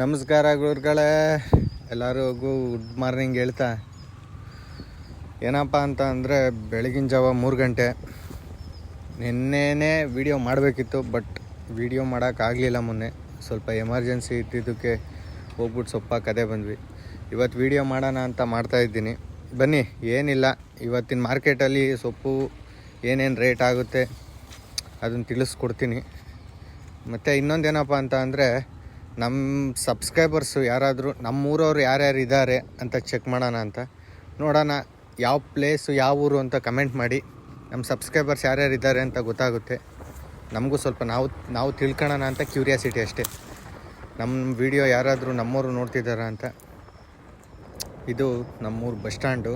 ನಮಸ್ಕಾರ ಗುರುಗಳೇ, ಎಲ್ಲರಿಗೂ ಗುಡ್ ಮಾರ್ನಿಂಗ್ ಹೇಳ್ತಾ ಏನಪ್ಪ ಅಂತ ಅಂದರೆ ಬೆಳಗಿನ ಜಾವ 3 ಗಂಟೆ. ನಿನ್ನೆನೇ ವಿಡಿಯೋ ಮಾಡಬೇಕಿತ್ತು, ಬಟ್ ವಿಡಿಯೋ ಮಾಡೋಕ್ಕಾಗಲಿಲ್ಲ. ಮೊನ್ನೆ ಸ್ವಲ್ಪ ಎಮರ್ಜೆನ್ಸಿ ಇದ್ದಿದ್ದಕ್ಕೆ ಹೋಗ್ಬಿಟ್ಟು ಸ್ವಲ್ಪ ಕದೆ ಬಂದ್ವಿ. ಇವತ್ತು ವಿಡಿಯೋ ಮಾಡೋಣ ಅಂತ ಮಾಡ್ತಾಯಿದ್ದೀನಿ. ಬನ್ನಿ, ಏನಿಲ್ಲ, ಇವತ್ತಿನ ಮಾರ್ಕೆಟಲ್ಲಿ ಸೊಪ್ಪು ಏನೇನು ರೇಟ್ ಆಗುತ್ತೆ ಅದನ್ನು ತಿಳಿಸ್ಕೊಡ್ತೀನಿ. ಮತ್ತು ಇನ್ನೊಂದೇನಪ್ಪ ಅಂತ ಅಂದರೆ ನಮ್ಮ ಸಬ್ಸ್ಕ್ರೈಬರ್ಸು ಯಾರಾದರೂ ನಮ್ಮೂರವ್ರು ಯಾರ್ಯಾರು ಇದ್ದಾರೆ ಅಂತ ಚೆಕ್ ಮಾಡೋಣ ಅಂತ ನೋಡೋಣ. ಯಾವ ಪ್ಲೇಸು ಯಾವ ಊರು ಅಂತ ಕಮೆಂಟ್ ಮಾಡಿ. ನಮ್ಮ ಸಬ್ಸ್ಕ್ರೈಬರ್ಸ್ ಯಾರ್ಯಾರು ಇದ್ದಾರೆ ಅಂತ ಗೊತ್ತಾಗುತ್ತೆ. ನಮಗೂ ಸ್ವಲ್ಪ ನಾವು ತಿಳ್ಕೊಳ್ಳೋಣ ಅಂತ ಕ್ಯೂರಿಯಾಸಿಟಿ ಅಷ್ಟೇ. ನಮ್ಮ ವಿಡಿಯೋ ಯಾರಾದರೂ ನಮ್ಮೂರು ನೋಡ್ತಿದ್ದಾರಾ ಅಂತ. ಇದು ನಮ್ಮೂರು ಬಸ್ ಸ್ಟ್ಯಾಂಡು.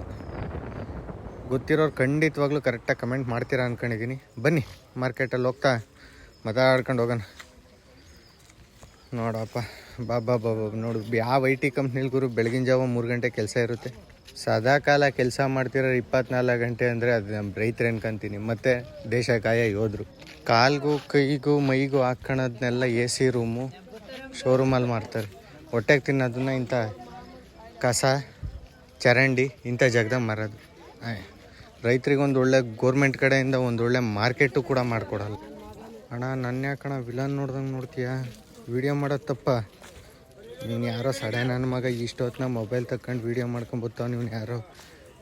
ಗೊತ್ತಿರೋರು ಖಂಡಿತವಾಗ್ಲೂ ಕರೆಕ್ಟಾಗಿ ಕಮೆಂಟ್ ಮಾಡ್ತೀರಾ ಅಂದ್ಕೊಂಡಿದ್ದೀನಿ. ಬನ್ನಿ, ಮಾರ್ಕೆಟಲ್ಲಿ ಹೋಗ್ತಾ ಮಾತಾಡ್ಕೊಂಡು ಹೋಗೋಣ. ನೋಡಪ್ಪ, ಬಾಬಾ ನೋಡು, ಯಾವ ಐ ಟಿ ಕಂಪ್ನಿಲಿ ಗುರು ಬೆಳಗಿನ ಜಾವ 3 ಗಂಟೆ ಕೆಲಸ ಇರುತ್ತೆ. ಸದಾ ಕಾಲ ಕೆಲಸ ಮಾಡ್ತಿರೋ 24 ಗಂಟೆ ಅಂದರೆ ಅದು ನಮ್ಮ ರೈತರು ಅನ್ಕೊಂತೀನಿ. ಮತ್ತು ದೇಶ ಕಾಯ ಯೋಧರು. ಕಾಲ್ಗೂ ಕೈಗೂ ಮೈಗೂ ಹಾಕ್ಕೊಳ್ಳೋದನ್ನೆಲ್ಲ ಎ ಸಿ ರೂಮು ಶೋರೂಮಲ್ಲಿ ಮಾಡ್ತಾರೆ. ಹೊಟ್ಟೆಗೆ ತಿನ್ನೋದನ್ನ ಇಂಥ ಕಸ ಚರಂಡಿ ಇಂಥ ಜಾಗದಾಗ ಮಾರೋದು. ರೈತರಿಗೊಂದು ಒಳ್ಳೆ ಗೋರ್ಮೆಂಟ್ ಕಡೆಯಿಂದ ಒಂದೊಳ್ಳೆ ಮಾರ್ಕೆಟು ಕೂಡ ಮಾಡಿಕೊಡಲ್ಲ. ಅಣ್ಣ, ನನ್ನ ಯಾಕಣ ವಿಲನ್ ನೋಡ್ದಂಗೆ ನೋಡ್ತೀಯಾ? ವೀಡಿಯೋ ಮಾಡೋದು ತಪ್ಪ? ನೀನು ಯಾರೋ ಸಡೆ ನನ್ನ ಮಗ ಇಷ್ಟೊತ್ತಿನ ಮೊಬೈಲ್ ತಗೊಂಡು ವೀಡಿಯೋ ಮಾಡ್ಕೊಂಬರ್ತಾವ.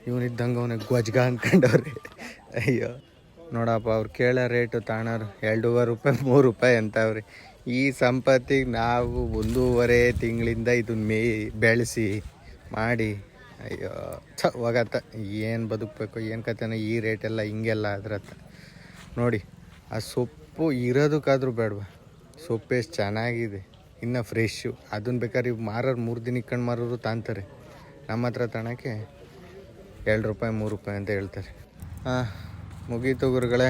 ಇವನಿದ್ದಂಗೆ ಅವನಿಗೆ ಗೊಜ್ಗ ಅಂದ್ಕೊಂಡವ್ರಿ. ಅಯ್ಯೋ ನೋಡಪ್ಪ, ಅವ್ರು ಕೇಳೋ ರೇಟು ತಾಣವ್ರು 2.5 ರೂಪಾಯಿ 3 ರೂಪಾಯಿ ಅಂತವ್ರಿ. ಈ ಸಂಪತ್ತಿಗೆ ನಾವು 1.5 ತಿಂಗಳಿಂದ ಇದನ್ನ ಬೆಳೆಸಿ ಮಾಡಿ ಅಯ್ಯೋ ಹೋಗತ್ತ. ಏನು ಬದುಕಬೇಕು, ಏನು ಕತೆನೋ ಈ ರೇಟೆಲ್ಲ ಹಿಂಗೆಲ್ಲ ಅದ್ರತ್ತ. ನೋಡಿ, ಆ ಸೊಪ್ಪು ಇರೋದಕ್ಕಾದ್ರೂ ಬೇಡವಾ? ಸೊಪ್ಪು ಎಷ್ಟು ಚೆನ್ನಾಗಿದೆ, ಇನ್ನು ಫ್ರೆಶ್ಶು. ಅದನ್ನು ಬೇಕಾದ್ರೆ ಇವು ಮಾರೋರು 3 ದಿನಕ್ಕೆ ಕಣ್ಣು ಮಾರೋರು ತಾಂತಾರೆ. ನಮ್ಮ ಹತ್ರ ತಗೊಳಕ್ಕೆ 2 ರೂಪಾಯಿ 3 ರೂಪಾಯಿ ಅಂತ ಹೇಳ್ತಾರೆ. ಮುಗೀತು ಗುರುಗಳೇ,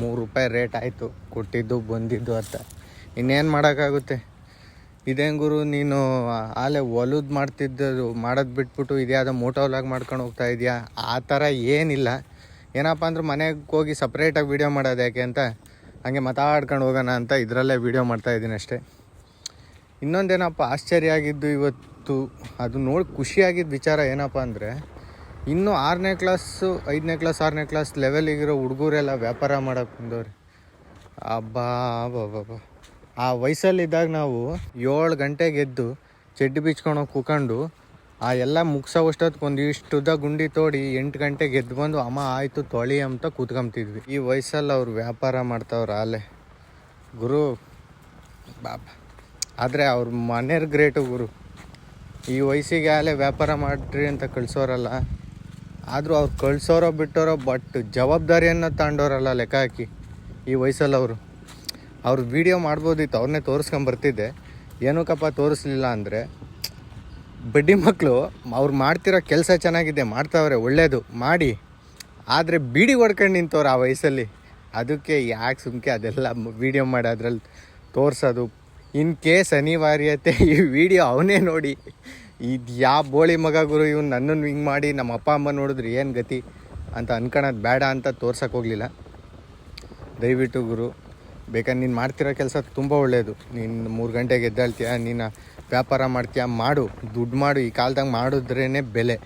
3 ರೂಪಾಯಿ ರೇಟ್ ಆಯಿತು. ಕೊಟ್ಟಿದ್ದು ಬಂದಿದ್ದು ಅಂತ ಇನ್ನೇನು ಮಾಡೋಕ್ಕಾಗುತ್ತೆ. ಇದೇನು ಗುರು, ನೀನು ಆಲೆ ಹೊಲದ್ದು ಮಾಡೋದು ಬಿಟ್ಬಿಟ್ಟು ಇದ್ಯಾವುದೋ ಮೋಟೋ ವ್ಲಾಗ್ ಮಾಡ್ಕೊಂಡು ಹೋಗ್ತಾ ಇದೆಯಾ? ಆ ಥರ ಏನಿಲ್ಲ. ಏನಪ್ಪ ಅಂದ್ರೆ ಮನೆಗೆ ಹೋಗಿ ಸಪ್ರೇಟಾಗಿ ವೀಡಿಯೋ ಮಾಡೋದು ಯಾಕೆ ಅಂತ ಹಾಗೆ ಮಾತಾಡ್ಕೊಂಡು ಹೋಗೋಣ ಅಂತ ಇದರಲ್ಲೇ ವೀಡಿಯೋ ಮಾಡ್ತಾಯಿದ್ದೀನಿ ಅಷ್ಟೇ. ಇನ್ನೊಂದೇನಪ್ಪ ಆಶ್ಚರ್ಯ ಆಗಿದ್ದು ಇವತ್ತು, ಅದು ನೋಡಿ ಖುಷಿಯಾಗಿದ್ದ ವಿಚಾರ ಏನಪ್ಪ ಅಂದರೆ, ಇನ್ನೂ 6ನೇ ಕ್ಲಾಸು 5ನೇ ಕ್ಲಾಸ್ 6ನೇ ಕ್ಲಾಸ್ ಲೆವೆಲಿಗಿರೋ ಹುಡುಗರೆಲ್ಲ ವ್ಯಾಪಾರ ಮಾಡೋಕ್ಕೆ ಬಂದವ್ರಿ. ಅಬ್ಬಾ ಆ ವಯಸ್ಸಲ್ಲಿದ್ದಾಗ ನಾವು 7 ಗಂಟೆಗೆ ಎದ್ದು ಚಡ್ಡಿ ಬಿಚ್ಕೊಂಡು ಕೂಕೊಂಡು ಆ ಎಲ್ಲ ಮುಗಿಸೋವಷ್ಟೊತ್ತಿಗೆ ಒಂದಿಷ್ಟುದ ಗುಂಡಿ ತೋಡಿ 8 ಗಂಟೆಗೆ ಎದ್ದು ಬಂದು ಅಮ್ಮ ಆಯಿತು ತೊಳಿ ಅಂತ ಕೂತ್ಕೊಂತಿದ್ವಿ. ಈ ವಯಸ್ಸಲ್ಲಿ ಅವ್ರು ವ್ಯಾಪಾರ ಮಾಡ್ತಾವ್ರು ಆಲೆ ಗುರು ಬಾಬಾ. ಆದರೆ ಅವ್ರ ಮನೆಯವ್ರ ಗ್ರೇಟು ಗುರು. ಈ ವಯಸ್ಸಿಗೆ ಆಲೆ ವ್ಯಾಪಾರ ಮಾಡಿರಿ ಅಂತ ಕಳಿಸೋರಲ್ಲ. ಆದರೂ ಅವ್ರು ಕಳಿಸೋರೋ ಬಿಟ್ಟೋರೋ, ಬಟ್ ಜವಾಬ್ದಾರಿಯನ್ನು ತಗೊಂಡೋರಲ್ಲ ಲೆಕ್ಕ ಹಾಕಿ. ಈ ವಯಸ್ಸಲ್ಲಿ ಅವ್ರು ವೀಡಿಯೋ ಮಾಡ್ಬೋದಿತ್ತು, ಅವ್ರನ್ನೇ ತೋರಿಸ್ಕೊಂಬರ್ತಿದ್ದೆ. ಏನಕ್ಕಪ್ಪ ತೋರಿಸ್ಲಿಲ್ಲ ಅಂದರೆ, ಬಡ್ಡಿ ಮಕ್ಕಳು ಅವ್ರು ಮಾಡ್ತಿರೋ ಕೆಲಸ ಚೆನ್ನಾಗಿದೆ, ಮಾಡ್ತಾವ್ರೆ, ಒಳ್ಳೆಯದು ಮಾಡಿ. ಆದರೆ ಬೀಡಿ ಹೊಡ್ಕೊಂಡು ನಿಂತವ್ರು ಆ ವಯಸ್ಸಲ್ಲಿ. ಅದಕ್ಕೆ ಯಾಕೆ ಸುಮ್ಕೆ ಅದೆಲ್ಲ ವೀಡಿಯೋ ಮಾಡಿ ಅದ್ರಲ್ಲಿ ತೋರಿಸೋದು. ಇನ್ ಕೇಸ್ ಅನಿವಾರ್ಯತೆ ಈ ವಿಡಿಯೋ ಅವನೇ ನೋಡಿ ಇದು ಯಾವ ಬೋಳಿ ಮಗ ಗುರು, ಇವ್ನು ನನ್ನನ್ನು ಹಿಂಗೆ ಮಾಡಿ ನಮ್ಮ ಅಪ್ಪ ಅಮ್ಮ ನೋಡಿದ್ರೆ ಏನು ಗತಿ ಅಂತ ಅನ್ಕೊಳೋದು ಬೇಡ ಅಂತ ತೋರ್ಸೋಕೆ ಹೋಗಲಿಲ್ಲ. ದಯವಿಟ್ಟು ಗುರು, ಬೇಕಾದ್ರೆ ನೀನು ಮಾಡ್ತಿರೋ ಕೆಲಸ ತುಂಬ ಒಳ್ಳೆಯದು. ನೀನು 3 ಗಂಟೆಗೆ ಎದ್ದೇಳ್ತೀಯ, ನೀನು ವ್ಯಾಪಾರ ಮಾಡ್ತೀಯ, ಮಾಡು, ದುಡ್ಡು ಮಾಡು. ಈ ಕಾಲದಾಗ ಮಾಡಿದ್ರೇ ಬೆಲೆ.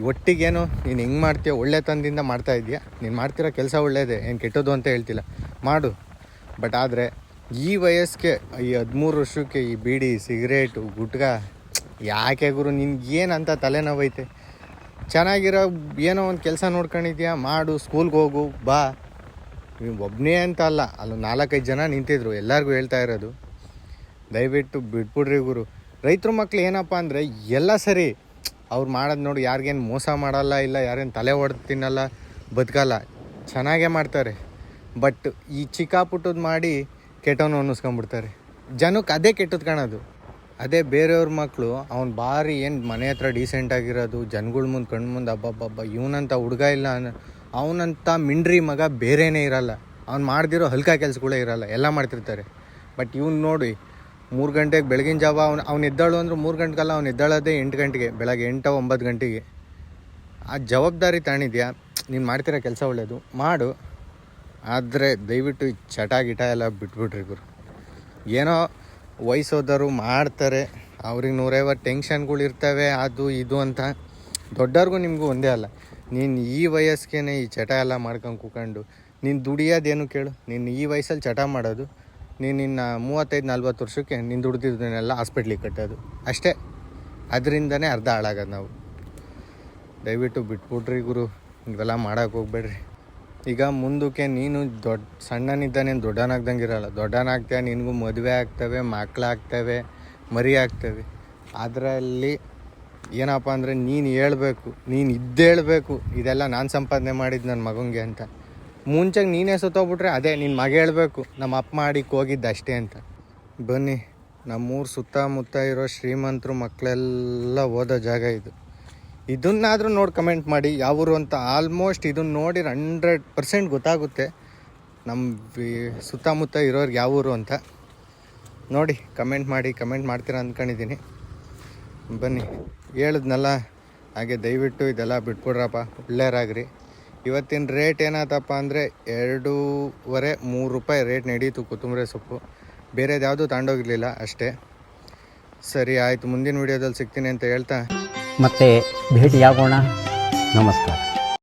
ಒಟ್ಟಿಗೇನು ನೀನು ಹೆಂಗೆ ಮಾಡ್ತೀಯ, ಒಳ್ಳೆತನದಿಂದ ಮಾಡ್ತಾಯಿದ್ಯಾ. ನೀನು ಮಾಡ್ತಿರೋ ಕೆಲಸ ಒಳ್ಳೆಯದೇ, ಏನು ಕೆಟ್ಟದ್ದು ಅಂತ ಹೇಳ್ತಿಲ್ಲ, ಮಾಡು. ಬಟ್ ಆದರೆ ಈ ವಯಸ್ಸಿಗೆ, ಈ 13 ವರ್ಷಕ್ಕೆ ಈ ಬೀಡಿ ಸಿಗರೇಟು ಗುಟ್ಕ ಯಾಕೆ ಗುರು? ನಿನ್ಗೇನಂತ ತಲೆನೋವೈತೆ? ಚೆನ್ನಾಗಿರೋ ಏನೋ ಒಂದು ಕೆಲಸ ನೋಡ್ಕೊಂಡಿದ್ಯಾ, ಮಾಡು. ಸ್ಕೂಲ್ಗೆ ಹೋಗು, ಬಾ. ನೀವು ಒಬ್ಬನೇ ಅಂತ ಅಲ್ಲ, ಅಲ್ಲಿ 4-5 ಜನ ನಿಂತಿದ್ರು. ಎಲ್ಲರಿಗೂ ಹೇಳ್ತಾ ಇರೋದು, ದಯವಿಟ್ಟು ಬಿಟ್ಬಿಡ್ರಿ ಗುರು. ರೈತರ ಮಕ್ಳು ಏನಪ್ಪ ಅಂದರೆ ಎಲ್ಲ ಸರಿ, ಅವ್ರು ಮಾಡೋದು ನೋಡಿ, ಯಾರಿಗೇನು ಮೋಸ ಮಾಡಲ್ಲ, ಇಲ್ಲ ಯಾರೇನು ತಲೆ ಹೊಡೆದು ತಿನ್ನಲ್ಲ, ಬದುಕಲ್ಲ, ಚೆನ್ನಾಗೇ ಮಾಡ್ತಾರೆ. ಬಟ್ ಈ ಚಿಕ್ಕ ಪುಟ್ಟದ್ದು ಮಾಡಿ ಕೆಟ್ಟವನು ಅನ್ನಿಸ್ಕೊಂಬಿಡ್ತಾರೆ. ಜನಕ್ಕೆ ಅದೇ ಕೆಟ್ಟದ್ದು ಕಾಣೋದು. ಅದೇ ಬೇರೆಯವ್ರ ಮಕ್ಕಳು ಅವ್ನು ಭಾರಿ ಏನು ಮನೆ ಹತ್ರ ಡೀಸೆಂಟಾಗಿರೋದು, ಜನಗಳ ಮುಂದೆ ಕಣ್ಣು ಮುಂದೆ ಹಬ್ಬ ಇವನಂತ ಹುಡುಗ ಇಲ್ಲ, ಅವನಂತ ಮಿಂಡ್ರಿ ಮಗ ಬೇರೆಯೇ ಇರಲ್ಲ. ಅವ್ನು ಮಾಡ್ದಿರೋ ಹಲ್ಕ ಕೆಲಸಗಳೇ ಇರಲ್ಲ, ಎಲ್ಲ ಮಾಡ್ತಿರ್ತಾರೆ. ಬಟ್ ಇವ್ನು ನೋಡಿ 3 ಗಂಟೆಗೆ ಬೆಳಗಿನ ಜಾವ ಅವ್ನು ಎದ್ದಾಳು ಅಂದ್ರೆ 3 ಗಂಟೆಗಲ್ಲ, ಅವ್ನು ಎದ್ದಾಳೋದೇ 8 ಗಂಟೆಗೆ, ಬೆಳಗ್ಗೆ 8-9 ಗಂಟೆಗೆ. ಆ ಜವಾಬ್ದಾರಿ ತಾಣಿದ್ಯಾ, ನೀನು ಮಾಡ್ತಿರೋ ಕೆಲಸ ಒಳ್ಳೆಯದು, ಮಾಡು. ಆದರೆ ದಯವಿಟ್ಟು ಚಟ ಗಿಟ ಎಲ್ಲ ಬಿಟ್ಬಿಡ್ರಿ ಗುರು. ಏನೋ ವಯಸ್ಸೋದವರು ಮಾಡ್ತಾರೆ, ಅವ್ರಿಗೆ 150 ಟೆನ್ಷನ್ಗಳು ಇರ್ತವೆ, ಅದು ಇದು ಅಂತ. ದೊಡ್ಡವ್ರಿಗೂ ನಿಮಗೂ ಒಂದೇ ಅಲ್ಲ. ನೀನು ಈ ವಯಸ್ಸಿಗೆ ಈ ಚಟ ಎಲ್ಲ ಮಾಡ್ಕೊಂಡು ಕೂತ್ಕೊಂಡು ನೀನು ದುಡಿಯೋದೇನು ಕೇಳು? ನೀನು ಈ ವಯಸ್ಸಲ್ಲಿ ಚಟ ಮಾಡೋದು, ನೀನು ಇನ್ನು 35-40 ವರ್ಷಕ್ಕೆ ನೀನು ದುಡ್ದಿದ್ದನ್ನೆಲ್ಲ ಹಾಸ್ಪಿಟ್ಲಿಗೆ ಕಟ್ಟೋದು ಅಷ್ಟೇ. ಅದರಿಂದನೇ ಅರ್ಧ ಹಾಳಾಗೋದು ನಾವು. ದಯವಿಟ್ಟು ಬಿಟ್ಬಿಡ್ರಿ ಗುರು, ಇವೆಲ್ಲ ಮಾಡೋಕೆ ಹೋಗ್ಬೇಡ್ರಿ. ಈಗ ಮುಂದಕ್ಕೆ ನೀನು ಸಣ್ಣನಿದ್ದಾನೇನು ದೊಡ್ಡನಾಗ್ದಂಗೆ ಇರೋಲ್ಲ. ದೊಡ್ಡನಾಗ್ತೇವೆ, ನಿನಗೂ ಮದುವೆ ಆಗ್ತವೆ, ಮಕ್ಕಳಾಗ್ತವೆ, ಮರಿ ಆಗ್ತವೆ. ಅದರಲ್ಲಿ ಏನಪ್ಪ ಅಂದರೆ ನೀನು ಹೇಳ್ಬೇಕು, ನೀನು ಇದ್ದೇಳಬೇಕು, ಇದೆಲ್ಲ ನಾನು ಸಂಪಾದನೆ ಮಾಡಿದ್ದು ನನ್ನ ಮಗನಿಗೆ ಅಂತ. ಮುಂಚೆಗೆ ನೀನೇ ಸುತ್ತೋಗ್ಬಿಟ್ರೆ ಅದೇ ನಿನ್ನ ಮಗ ಹೇಳಬೇಕು, ನಮ್ಮ ಅಪ್ಪ ಮಾಡಿಕ್ಕೆ ಹೋಗಿದ್ದು ಅಷ್ಟೇ ಅಂತ. ಬನ್ನಿ, ನಮ್ಮೂರು ಸುತ್ತಮುತ್ತ ಇರೋ ಶ್ರೀಮಂತರು ಮಕ್ಕಳೆಲ್ಲ ಓದೋ ಜಾಗ ಇದು. ಇದನ್ನಾದರೂ ನೋಡಿ ಕಮೆಂಟ್ ಮಾಡಿ ಯಾವೂರು ಅಂತ. ಆಲ್ಮೋಸ್ಟ್ ಇದನ್ನು ನೋಡಿ 100% ಗೊತ್ತಾಗುತ್ತೆ ನಮ್ಮ ಸುತ್ತಮುತ್ತ ಇರೋರಿಗೆ ಯಾವೂರು ಅಂತ. ನೋಡಿ ಕಮೆಂಟ್ ಮಾಡಿ, ಕಮೆಂಟ್ ಮಾಡ್ತೀರಾ ಅಂದ್ಕೊಂಡಿದ್ದೀನಿ. ಬನ್ನಿ, ಹೇಳಿದ್ನಲ್ಲ ಹಾಗೆ ದಯವಿಟ್ಟು ಇದೆಲ್ಲ ಬಿಟ್ಬಿಡ್ರಪ್ಪ, ಒಳ್ಳೆಯರಾಗ್ರಿ. ಇವತ್ತಿನ ರೇಟ್ ಏನಾಯ್ತಪ್ಪ ಅಂದರೆ 2.5-3 ರೂಪಾಯಿ ರೇಟ್ ನಡೀತು ಕೊತ್ತಂಬರಿ ಸೊಪ್ಪು. ಬೇರೆದು ಯಾವುದೂ ತಗೊಂಡೋಗಿರಲಿಲ್ಲ ಅಷ್ಟೇ. ಸರಿ ಆಯಿತು, ಮುಂದಿನ ವೀಡಿಯೋದಲ್ಲಿ ಸಿಗ್ತೀನಿ ಅಂತ ಹೇಳ್ತಾ ಮತ್ತೆ ಭೇಟಿಯಾಗೋಣ. ನಮಸ್ಕಾರ.